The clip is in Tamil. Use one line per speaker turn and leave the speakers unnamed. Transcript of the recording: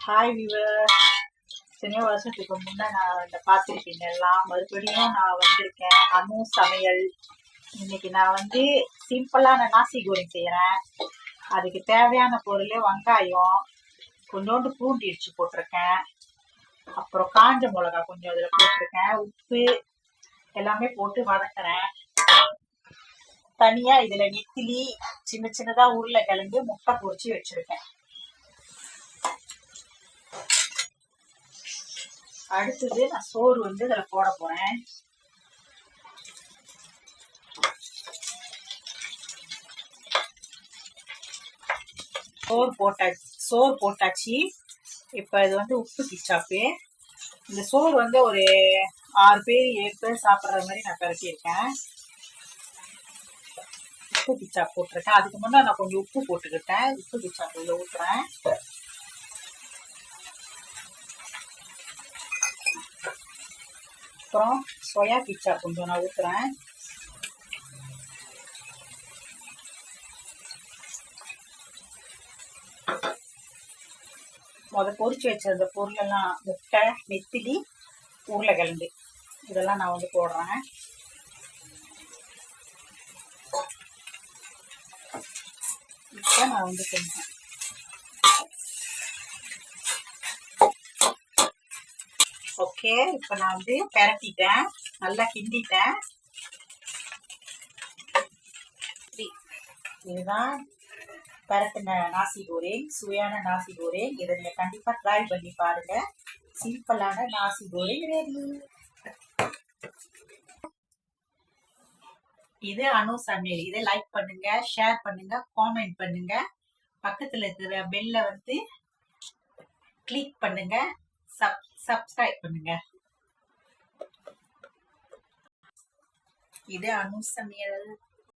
ஹாய் விவர். எத்தனையோ வருஷத்துக்கு முன்னே நான் இந்த பார்த்துருக்கீங்க எல்லாம். மறுபடியும் நான் வந்திருக்கேன் அனு சமையல். இன்னைக்கு நான் வந்து சிம்பிளான நாசி கோரிங் செய்கிறேன். அதுக்கு தேவையான பொருள் வெங்காயம், கொஞ்சோண்டு பூண்டு இடிச்சு போட்டிருக்கேன், அப்புறம் காஞ்ச மிளகா கொஞ்சம் அதில் போட்டிருக்கேன், உப்பு எல்லாமே போட்டு வதக்குறேன். தனியாக இதில் நெத்திலி, சின்ன சின்னதாக உருளைக்கிழங்கு, முட்டை பொரிச்சு வச்சுருக்கேன். அடுத்தது நான் சோறு வந்து இதில் போட போறேன். சோறு போட்டாச்சு. இப்ப இது வந்து உப்பு கிச்சாப்பு. இந்த சோறு வந்து ஒரு 6 பேர் 7 பேர் சாப்பிட்ற மாதிரி நான் கருட்டியிருக்கேன். உப்பு கிச்சா போட்டிருக்கேன். அதுக்கு முன்னாடி நான் கொஞ்சம் உப்பு போட்டுக்கிட்டேன். உப்பு கிச்சாப்பு இதில் ஊற்றுறேன். அப்புறம் சோயா பிச்சா கொஞ்சம் நான் ஊற்றுறேன். பொரிச்சு வச்சிருந்த பொருளெல்லாம் முட்டை, நெத்திலி, உருளைக்கிழங்கு இதெல்லாம் நான் வந்து போடுறேன். இப்போ நான் வந்து கொஞ்சம் ஓகே. இப்போ நான் வந்து பெரட்டிட்டேன், நல்லா கிண்டிட்டேன். இதுதான் பெரட்டின நாசி கோரிங், சுவையான நாசி கோரிங். இதை நீங்கள் கண்டிப்பாக ட்ரை பண்ணி பாருங்க. சிம்பிளான நாசி கோரிங் ரெடி. இது அனு சமையல். இதை லைக் பண்ணுங்க, ஷேர் பண்ணுங்க, காமெண்ட் பண்ணுங்க. பக்கத்தில் இருக்கிற பெல்ல வந்து கிளிக் பண்ணுங்க, சப்ஸ்கிரைப் பண்ணுங்க. இது அனு சமையல்.